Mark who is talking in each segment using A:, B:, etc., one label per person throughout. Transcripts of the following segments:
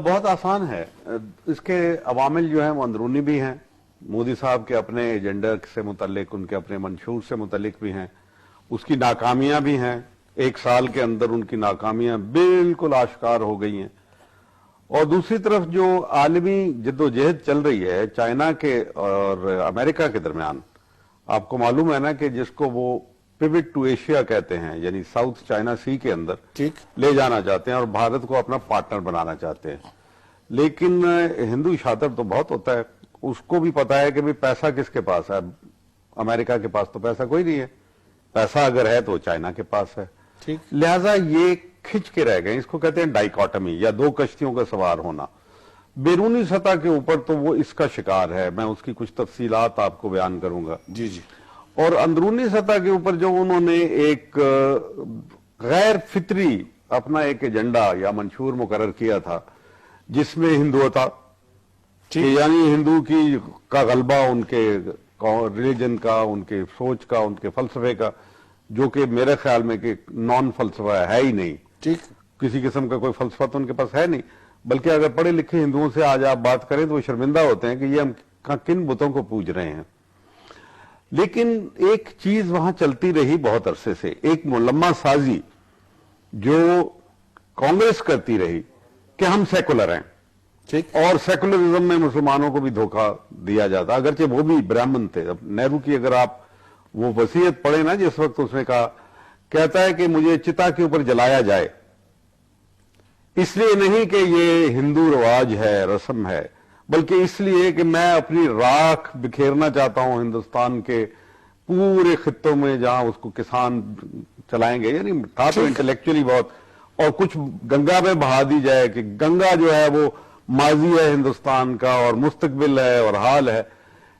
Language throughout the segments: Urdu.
A: بہت آسان ہے. اس کے عوامل جو ہیں وہ اندرونی بھی ہیں. مودی صاحب کے اپنے ایجنڈا سے متعلق، ان کے اپنے منشور سے متعلق بھی ہیں. اس کی ناکامیاں بھی ہیں. 1 سال کے اندر ان کی ناکامیاں بالکل آشکار ہو گئی ہیں. اور دوسری طرف جو عالمی جدوجہد چل رہی ہے چائنا کے اور امریکہ کے درمیان، آپ کو معلوم ہے نا کہ جس کو وہ پیوٹ ٹو ایشیا کہتے ہیں، یعنی ساؤتھ چائنا سی کے اندر لے جانا چاہتے ہیں اور بھارت کو اپنا پارٹنر بنانا چاہتے ہیں. لیکن ہندو شاطر تو بہت ہوتا ہے. اس کو بھی پتا ہے کہ بھی پیسہ کس کے پاس ہے. امریکہ کے پاس تو پیسہ کوئی نہیں ہے. پیسہ اگر ہے تو چائنا کے پاس ہے. لہذا یہ کھچ کے رہ گئے. اس کو کہتے ہیں ڈائیکاٹمی یا 2 کشتیوں کا سوار ہونا. بیرونی سطح کے اوپر تو وہ اس کا شکار ہے. میں اس کی کچھ تفصیلات آپ کو بیان کروں گا.
B: جی جی.
A: اور اندرونی سطح کے اوپر جو انہوں نے ایک غیر فطری اپنا ایک ایجنڈا یا منشور مقرر کیا تھا، جس میں ہندوتا، یعنی ہندو کا غلبہ ان کے ریلیجن کا، ان کے سوچ کا، ان کے فلسفے کا، جو کہ میرے خیال میں کہ نان فلسفہ ہے ہی نہیں. کسی قسم کا کوئی فلسفہ تو ان کے پاس ہے نہیں. بلکہ اگر پڑھے لکھے ہندوؤں سے آج آپ بات کریں تو وہ شرمندہ ہوتے ہیں کہ یہ ہم کن بتوں کو پوج رہے ہیں. لیکن ایک چیز وہاں چلتی رہی بہت عرصے سے، ایک ملمہ سازی جو کانگریس کرتی رہی کہ ہم سیکولر ہیں. اور سیکولرزم میں مسلمانوں کو بھی دھوکہ دیا جاتا، اگرچہ وہ بھی برہمن تھے. اب نہرو کی اگر آپ وہ وصیت پڑھیں نا، جس وقت اس نے کہتا ہے کہ مجھے چتا کے اوپر جلایا جائے، اس لیے نہیں کہ یہ ہندو رواج ہے، رسم ہے، بلکہ اس لیے کہ میں اپنی راکھ بکھیرنا چاہتا ہوں ہندوستان کے پورے خطوں میں جہاں اس کو کسان چلائیں گے. یعنی تھا تو انٹلیکچولی بہت. اور کچھ گنگا میں بہا دی جائے کہ گنگا جو ہے وہ ماضی ہے ہندوستان کا اور مستقبل ہے اور حال ہے.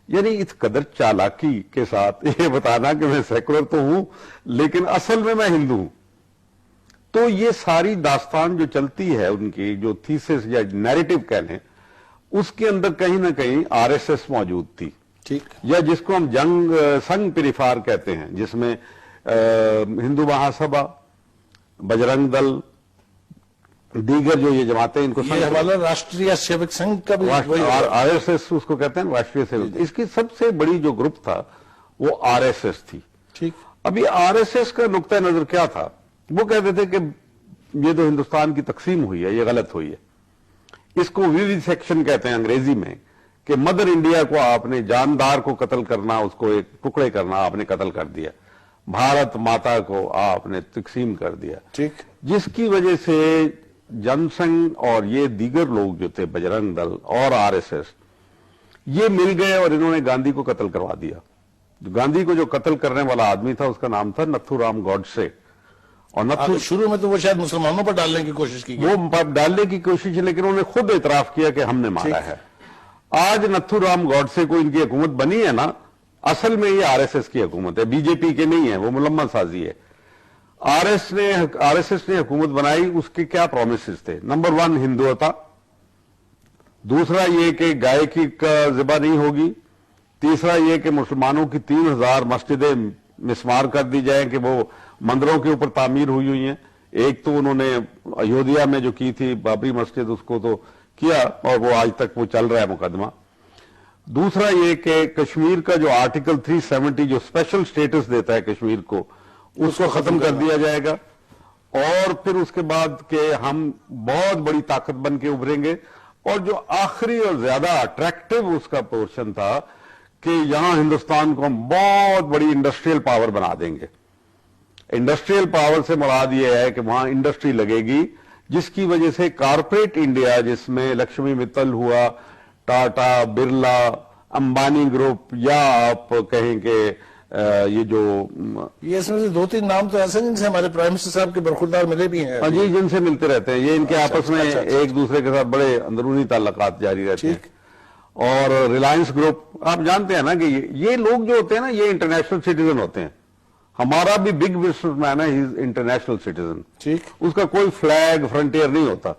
A: یعنی اس قدر چالاکی کے ساتھ یہ بتانا کہ میں سیکولر تو ہوں لیکن اصل میں ہندو ہوں. تو یہ ساری داستان جو چلتی ہے ان کی، جو تھیسس یا نیریٹو کہہ لیں، اس کے اندر کہیں نہ کہیں آر ایس ایس موجود تھی. یا جس کو ہم سنگ پریفار کہتے ہیں، جس میں ہندو مہاسبھا، بجرنگ دل، دیگر جو یہ جماعتیں، ان کو
B: راشٹریہ سیوک سنگھ کا بھی
A: آر ایس ایس اس کو کہتے ہیں، راشٹریہ سیوک. اس کی سب سے بڑی جو گروپ تھا وہ آر ایس ایس تھی. ابھی آر ایس ایس کا نقطہ نظر کیا تھا؟ وہ کہتے تھے کہ یہ جو ہندوستان کی تقسیم ہوئی ہے یہ غلط ہوئی ہے. اس کو ویوی سیکشن کہتے ہیں انگریزی میں، کہ مدر انڈیا کو آپ نے جاندار کو قتل کرنا، اس کو ایک ٹکڑے کرنا، آپ نے قتل کر دیا. بھارت ماتا کو آپ نے تقسیم کر دیا. جس کی وجہ سے جن سنگھ اور یہ دیگر لوگ جو تھے، بجرنگ دل اور آر ایس ایس، یہ مل گئے اور انہوں نے گاندھی کو قتل کروا دیا. گاندھی کو جو قتل کرنے والا آدمی تھا اس کا نام تھا نتھو رام گوڈسے. اور
B: شروع میں تو وہ شاید مسلمانوں پر ڈالنے کی کوشش کی،
A: وہ ڈالنے کی کوشش، لیکن انہوں نے خود اعتراف کیا کہ ہم نے مارا ہے. آج نتھو رام گوڈسے کو ان کی حکومت بنی ہے نا، اصل میں یہ آر ایس ایس کی حکومت ہے، بی جے پی کے نہیں ہے، وہ ملمہ سازی ہے. آر ایس ایس نے حکومت بنائی. اس کے کیا پرومسز تھے؟ نمبر 1 ہندوتا، دوسرا یہ کہ گائے کی ذبح نہیں ہوگی، تیسرا یہ کہ مسلمانوں کی 3000 مسجدیں مسمار کر دی جائیں کہ وہ مندروں کے اوپر تعمیر ہوئی ہیں. ایک تو انہوں نے ایودھیا میں جو کی تھی بابری مسجد، اس کو تو کیا اور وہ آج تک وہ چل رہا ہے مقدمہ. دوسرا یہ کہ کشمیر کا جو آرٹیکل 370 جو اسپیشل سٹیٹس دیتا ہے کشمیر کو، اس کو ختم کر دیا جائے گا. اور پھر اس کے بعد کہ ہم بہت بڑی طاقت بن کے ابھریں گے. اور جو آخری اور زیادہ اٹریکٹیو اس کا پورشن تھا کہ یہاں ہندوستان کو ہم بہت بڑی انڈسٹریل پاور بنا دیں گے. انڈسٹریل پاور سے مراد یہ ہے کہ وہاں انڈسٹری لگے گی، جس کی وجہ سے کارپوریٹ انڈیا، جس میں لکشمی متل ہوا، ٹاٹا، برلا، امبانی گروپ، یا آپ کہیں کہ یہ جو
B: اس میں سے 2-3 نام تو ایسے جن سے ہمارے پرائم منسٹر صاحب کے برخوردار ملے بھی ہیں.
A: جی، جن سے ملتے رہتے ہیں. یہ ان کے آپس میں ایک دوسرے کے ساتھ بڑے اندرونی تعلقات جاری رہتے ہیں. اور ریلائنس گروپ، آپ جانتے ہیں نا کہ یہ لوگ جو ہوتے ہیں نا یہ انٹرنیشنل سٹیزن ہوتے ہیں. ہمارا بھی بگ بزنس مین ہے، ہی از انٹرنیشنل سٹیزن. اس کا کوئی فلیگ فرنٹیئر نہیں ہوتا،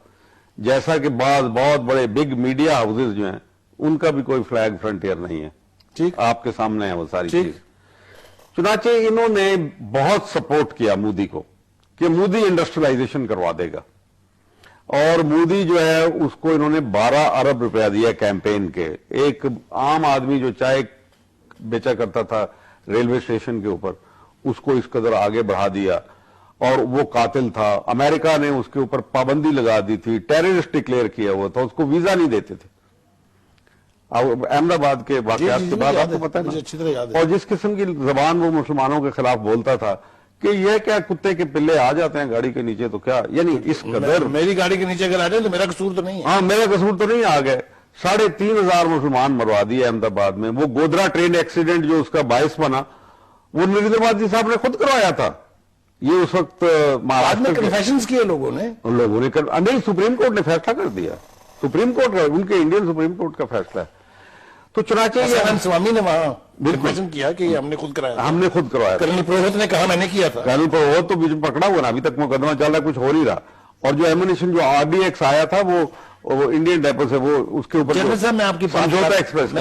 A: جیسا کہ بعض بہت بڑے بگ میڈیا ہاؤسز جو ہیں ان کا بھی کوئی فلیگ فرنٹیئر نہیں ہے. آپ کے سامنے ہے وہ ساری چیز. چنانچہ انہوں نے بہت سپورٹ کیا مودی کو کہ مودی انڈسٹریلائزیشن کروا دے گا. اور مودی جو ہے اس کو انہوں نے 12 ارب روپیہ دیا کیمپین کے. ایک عام آدمی جو چائے بیچا کرتا تھا ریلوے اسٹیشن کے اوپر, اس کو اس قدر آگے بڑھا دیا, اور وہ قاتل تھا. امریکہ نے اس کے اوپر پابندی لگا دی تھی, ٹیررسٹ ڈکلیئر کیا ہوا تھا, اس کو ویزا نہیں دیتے تھے. احمد آباد کے واقعات کے بعد آپ کو پتہ ہے
B: اچھی طرح یاد ہے.
A: اور جس قسم کی زبان وہ مسلمانوں کے خلاف بولتا تھا کہ یہ کیا کتے کے پلے آ جاتے ہیں گاڑی کے نیچے تو کیا, یعنی اس قدر.
B: میری گاڑی کے نیچے اگر آ جائے تو میرا قصور تو نہیں ہے.
A: ہاں میرا قصور تو نہیں, آ گئے. 3,500 مسلمان مروا دیے احمد آباد میں. وہ گودرا ٹرین ایکسیڈنٹ جو اس کا باعث بنا, وہ نریندر مودی صاحب نے خود کروایا تھا. یہ اس وقت
B: بعد میں
A: مہاراشٹر کے
B: کنفیشنز کیے لوگوں نے.
A: لوگوں نے نہیں, سپریم کورٹ نے فیصلہ کر دیا. سپریم کورٹ کا, ان کے انڈین سپریم کورٹ کا فیصلہ ہے. تو چنانچہ
B: حسن سوامی نے وہاں کنفیشن کیا کہ یہ ہم نے خود کرایا.
A: ہم نے خود کروایا.
B: کرنل پروہت نے کہا میں نے کیا تھا.
A: کرنل پروہت تو بیچ میں پکڑا ہوا نا, ابھی تک مقدمہ چل رہا ہے, کچھ ہو نہیں رہا. اور جو ایمونیشن جو RDX آیا تھا وہ انڈین ڈیپو سے, وہ اس کے اوپر
B: جنرل صاحب میں آپ کی
A: سمجھوتا ایکسپریس